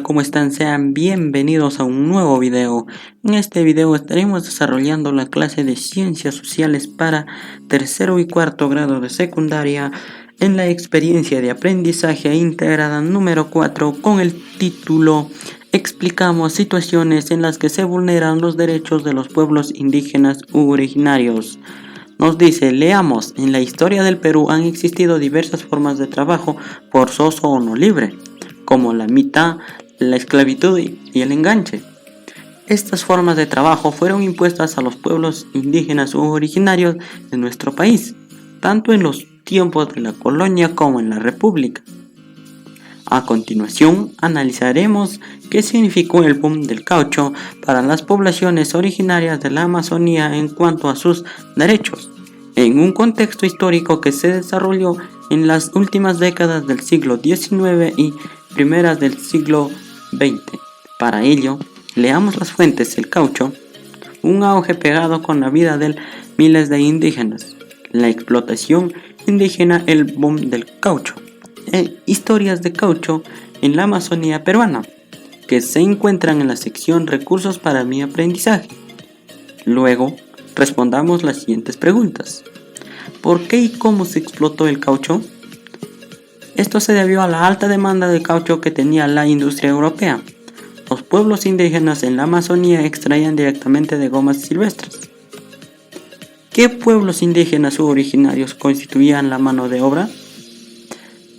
¿Cómo están? Sean bienvenidos a un nuevo video. En este video estaremos desarrollando la clase de Ciencias Sociales para tercero y cuarto grado de secundaria en la experiencia de aprendizaje integrada número 4 con el título Explicamos situaciones en las que se vulneran los derechos de los pueblos indígenas u originarios. Nos dice, leamos, en la historia del Perú han existido diversas formas de trabajo forzoso o no libre, como la mitad, la esclavitud y el enganche. Estas formas de trabajo fueron impuestas a los pueblos indígenas u originarios de nuestro país, tanto en los tiempos de la colonia como en la república. A continuación, analizaremos qué significó el boom del caucho para las poblaciones originarias de la Amazonía en cuanto a sus derechos, en un contexto histórico que se desarrolló en las últimas décadas del siglo XIX y primeras del siglo XX. Para ello, leamos las fuentes del caucho, un auge pegado con la vida de miles de indígenas, la explotación indígena, el boom del caucho, historias de caucho en la Amazonía peruana, que se encuentran en la sección Recursos para mi aprendizaje. Luego, respondamos las siguientes preguntas. ¿Por qué y cómo se explotó el caucho? Esto se debió a la alta demanda de caucho que tenía la industria europea. Los pueblos indígenas en la Amazonía extraían directamente de gomas silvestres. ¿Qué pueblos indígenas u originarios constituían la mano de obra?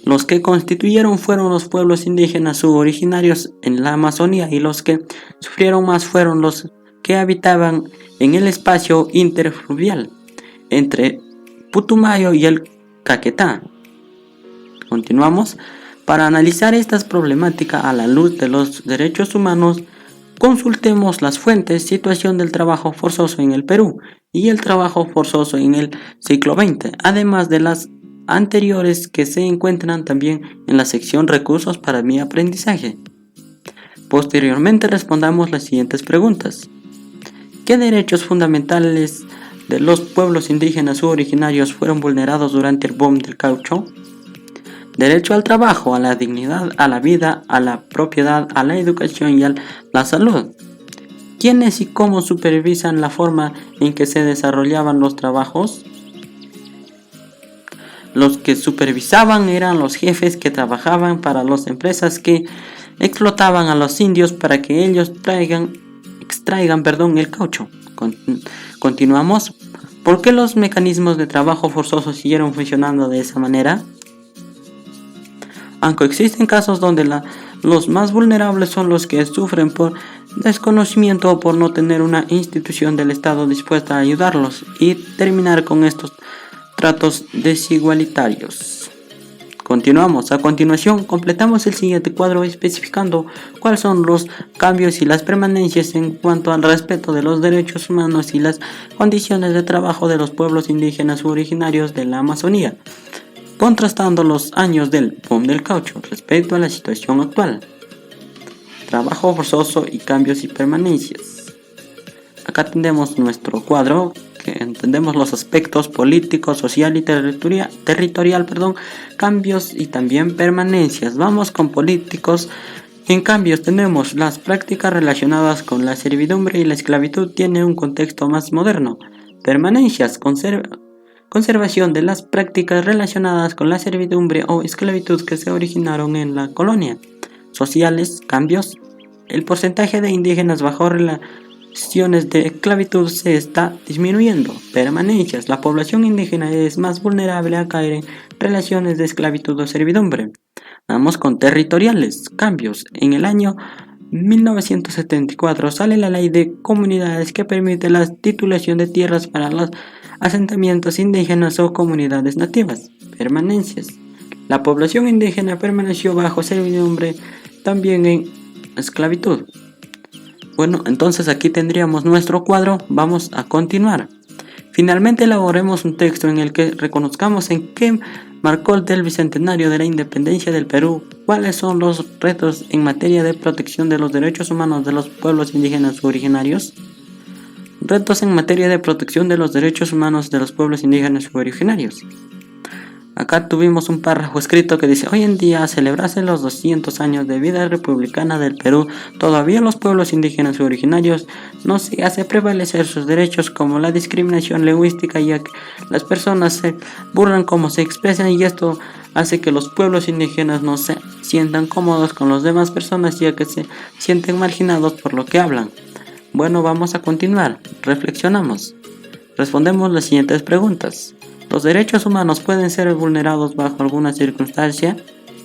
Los que constituyeron fueron los pueblos indígenas u originarios en la Amazonía, y los que sufrieron más fueron los que habitaban en el espacio interfluvial entre Putumayo y el Caquetá. Continuamos. Para analizar esta problemática a la luz de los derechos humanos, consultemos las fuentes: situación del trabajo forzoso en el Perú y el trabajo forzoso en el siglo XX, además de las anteriores que se encuentran también en la sección Recursos para mi aprendizaje. Posteriormente respondamos las siguientes preguntas. ¿Qué derechos fundamentales de los pueblos indígenas u originarios fueron vulnerados durante el boom del caucho? Derecho al trabajo, a la dignidad, a la vida, a la propiedad, a la educación y a la salud. ¿Quiénes y cómo supervisan la forma en que se desarrollaban los trabajos? Los que supervisaban eran los jefes que trabajaban para las empresas que explotaban a los indios para que ellos extraigan el caucho. Continuamos. ¿Por qué los mecanismos de trabajo forzoso siguieron funcionando de esa manera? Aunque existen casos donde los más vulnerables son los que sufren por desconocimiento o por no tener una institución del Estado dispuesta a ayudarlos y terminar con estos tratos desigualitarios. Continuamos. A continuación, completamos el siguiente cuadro especificando cuáles son los cambios y las permanencias en cuanto al respeto de los derechos humanos y las condiciones de trabajo de los pueblos indígenas u originarios de la Amazonía, contrastando los años del boom del caucho respecto a la situación actual. Trabajo forzoso y cambios y permanencias. Acá tenemos nuestro cuadro, que entendemos los aspectos político, social y territorial, cambios y también permanencias. Vamos con políticos. En cambios tenemos las prácticas relacionadas con la servidumbre y la esclavitud, tiene un contexto más moderno. Permanencias, conservación de las prácticas relacionadas con la servidumbre o esclavitud que se originaron en la colonia. Sociales, cambios. El porcentaje de indígenas bajo relaciones de esclavitud se está disminuyendo. Permanencias. La población indígena es más vulnerable a caer en relaciones de esclavitud o servidumbre. Vamos con territoriales. Cambios. En el año 1974 sale la ley de comunidades que permite la titulación de tierras para los asentamientos indígenas o comunidades nativas. Permanencias. La población indígena permaneció bajo servidumbre, también en esclavitud. Bueno, entonces aquí tendríamos nuestro cuadro. Vamos a continuar. Finalmente elaboremos un texto en el que reconozcamos en qué marcó el bicentenario de la independencia del Perú, cuáles son los retos en materia de protección de los derechos humanos de los pueblos indígenas originarios. Retos en materia de protección de los derechos humanos de los pueblos indígenas u originarios. Acá tuvimos un párrafo escrito que dice: hoy en día celebrarse los 200 años de vida republicana del Perú, todavía los pueblos indígenas originarios no se hace prevalecer sus derechos, como la discriminación lingüística, ya que las personas se burlan como se expresan, y esto hace que los pueblos indígenas no se sientan cómodos con las demás personas, ya que se sienten marginados por lo que hablan. Bueno, vamos a continuar. Reflexionamos. Respondemos las siguientes preguntas. ¿Los derechos humanos pueden ser vulnerados bajo alguna circunstancia?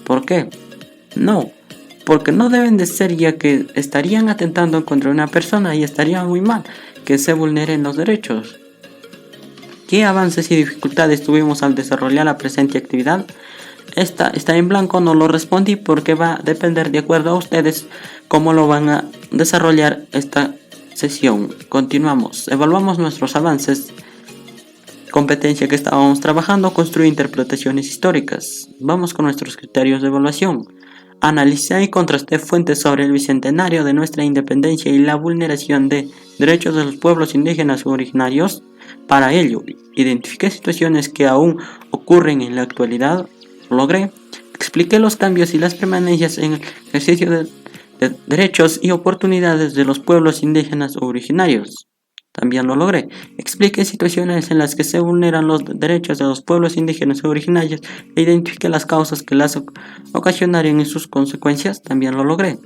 ¿Por qué? No, porque no deben de ser, ya que estarían atentando contra una persona y estaría muy mal que se vulneren los derechos. ¿Qué avances y dificultades tuvimos al desarrollar la presente actividad? Esta está en blanco, no lo respondí porque va a depender de acuerdo a ustedes cómo lo van a desarrollar esta sesión. Continuamos, evaluamos nuestros avances. Competencia que estábamos trabajando: construir interpretaciones históricas. Vamos con nuestros criterios de evaluación. Analicé y contrasté fuentes sobre el bicentenario de nuestra independencia y la vulneración de derechos de los pueblos indígenas originarios. Para ello, identifiqué situaciones que aún ocurren en la actualidad. Logré. Expliqué los cambios y las permanencias en el ejercicio de derechos y oportunidades de los pueblos indígenas originarios. También lo logré. Expliqué situaciones en las que se vulneran los derechos de los pueblos indígenas originarios e identifiqué las causas que las ocasionaron y sus consecuencias. También lo logré.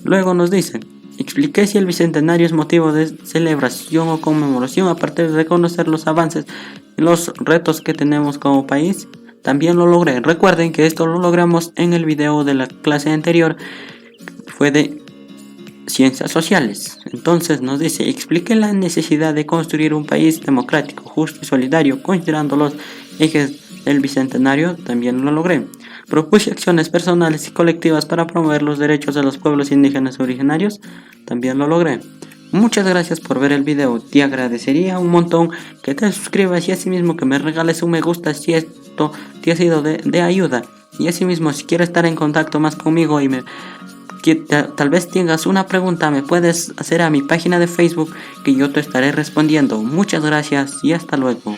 Luego nos dicen: expliqué si el bicentenario es motivo de celebración o conmemoración a partir de reconocer los avances y los retos que tenemos como país. También lo logré. Recuerden que esto lo logramos en el video de la clase anterior, fue de Ciencias Sociales. Entonces nos dice: explique la necesidad de construir un país democrático, justo y solidario, considerando los ejes del bicentenario. También lo logré. Propuse acciones personales y colectivas para promover los derechos de los pueblos indígenas originarios. También lo logré. Muchas gracias por ver el video. Te agradecería un montón que te suscribas y asimismo que me regales un me gusta si esto te ha sido de ayuda. Y asimismo, si quieres estar en contacto más conmigo y tal vez tengas una pregunta, me puedes hacer a mi página de Facebook, que yo te estaré respondiendo. Muchas gracias y hasta luego.